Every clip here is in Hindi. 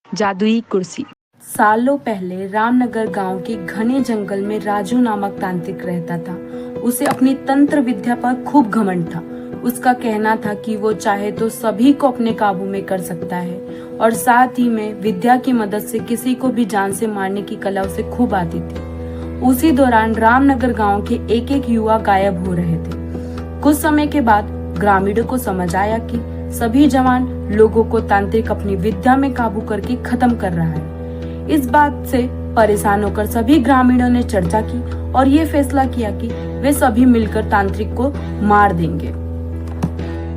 जादुई कुर्सी। सालों पहले रामनगर गांव के घने जंगल में राजू नामक तांत्रिक रहता था। उसे अपनी तंत्र विद्या पर खूब घमंड था। उसका कहना था कि वो चाहे तो सभी को अपने काबू में कर सकता है और साथ ही में विद्या की मदद से किसी को भी जान से मारने की कला उसे खूब आती थी। उसी दौरान रामनगर गांव के एक एक युवा गायब हो रहे थे। कुछ समय के बाद ग्रामीणों को समझ आया कि सभी जवान लोगों को तांत्रिक अपनी विद्या में काबू करके खत्म कर रहा है। इस बात से परेशान होकर सभी ग्रामीणों ने चर्चा की और ये फैसला किया कि वे सभी मिलकर तांत्रिक को मार देंगे।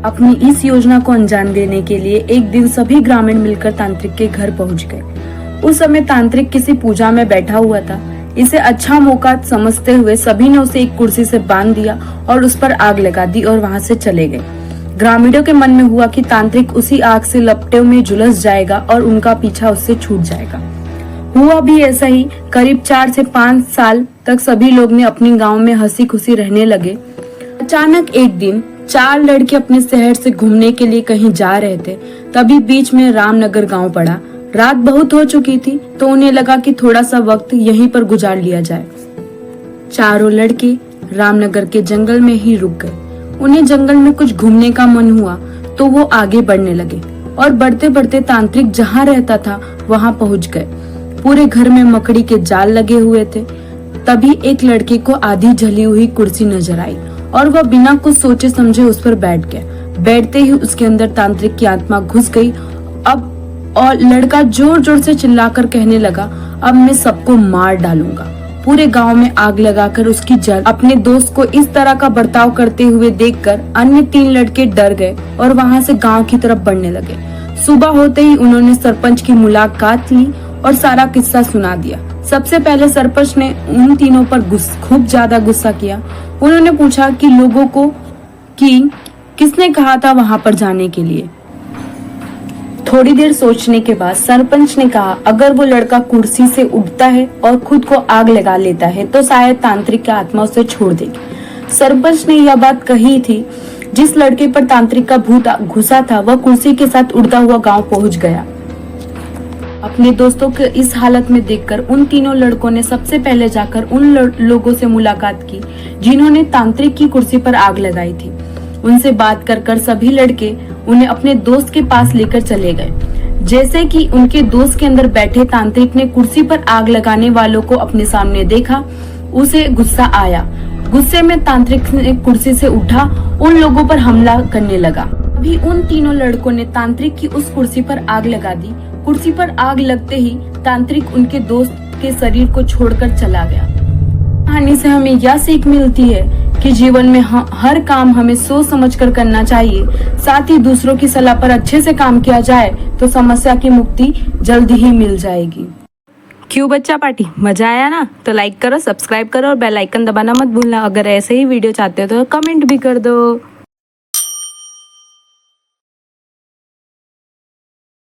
अपनी इस योजना को अंजाम देने के लिए एक दिन सभी ग्रामीण मिलकर तांत्रिक के घर पहुंच गए। उस समय तांत्रिक किसी पूजा में बैठा हुआ था। इसे अच्छा मौका समझते हुए सभी ने उसे एक कुर्सी से बांध दिया और उस पर आग लगा दी और वहां से चले गए। ग्रामीणों के मन में हुआ कि तांत्रिक उसी आग से लपटों में झुलस जाएगा और उनका पीछा उससे छूट जाएगा। हुआ भी ऐसा ही। करीब 4 से 5 साल तक सभी लोग ने अपनी गांव में हंसी खुशी रहने लगे। अचानक एक दिन 4 लड़के अपने शहर से घूमने के लिए कहीं जा रहे थे। तभी बीच में रामनगर गांव पड़ा। रात बहुत हो चुकी थी तो उन्हें लगा कि थोड़ा सा वक्त यहीं पर गुजार लिया जाए। चारों लड़के रामनगर के जंगल में ही रुक गए। उन्हें जंगल में कुछ घूमने का मन हुआ तो वो आगे बढ़ने लगे और बढ़ते बढ़ते तांत्रिक जहाँ रहता था वहाँ पहुँच गए। पूरे घर में मकड़ी के जाल लगे हुए थे। तभी एक लड़के को आधी जली हुई कुर्सी नजर आई और वह बिना कुछ सोचे समझे उस पर बैठ गया। बैठते ही उसके अंदर तांत्रिक की आत्मा घुस गई। अब और लड़का जोर जोर से चिल्लाकर कहने लगा, अब मैं सबको मार डालूंगा। पूरे गांव में आग लगाकर उसकी जल। अपने दोस्त को इस तरह का बर्ताव करते हुए देखकर अन्य 3 लड़के डर गए और वहां से गांव की तरफ बढ़ने लगे। सुबह होते ही उन्होंने सरपंच की मुलाकात ली और सारा किस्सा सुना दिया। सबसे पहले सरपंच ने उन तीनों पर खूब ज्यादा गुस्सा किया। उन्होंने पूछा कि लोगों को कि किसने कहा था वहां पर जाने के लिए। थोड़ी देर सोचने के बाद सरपंच ने कहा, अगर वो लड़का कुर्सी से उठता है और खुद को आग लगा लेता है तो शायद तांत्रिक की आत्मा उसे छोड़ देगी। सरपंच ने यह बात कही थी। जिस लड़के पर तांत्रिक का भूत घुसा था वह कुर्सी के साथ उड़ता हुआ गांव पहुंच गया। अपने दोस्तों के इस हालत में देखकर उन तीनों लड़कों ने सबसे पहले जाकर उन लोगों से मुलाकात की जिन्होंने तांत्रिक की कुर्सी पर आग लगाई थी। उनसे बात कर सभी लड़के उन्हें अपने दोस्त के पास लेकर चले गए। जैसे कि उनके दोस्त के अंदर बैठे तांत्रिक ने कुर्सी पर आग लगाने वालों को अपने सामने देखा, उसे गुस्सा आया। गुस्से में तांत्रिक ने कुर्सी से उठा, उन लोगों पर हमला करने लगा। अभी उन तीनों लड़कों ने तांत्रिक की उस कुर्सी पर आग लगा दी। कुर्सी पर आग लगते ही तांत्रिक उनके दोस्त के शरीर को छोड़कर चला गया। कहानी से हमें यह सीख मिलती है कि जीवन में हर काम हमें सोच समझकर करना चाहिए। साथ ही दूसरों की सलाह पर अच्छे से काम किया जाए तो समस्या की मुक्ति जल्दी ही मिल जाएगी। क्यों बच्चा पार्टी, मजा आया ना? तो लाइक करो, सब्सक्राइब करो और बेल आइकन दबाना मत भूलना। अगर ऐसे ही वीडियो चाहते हो तो कमेंट भी कर दो।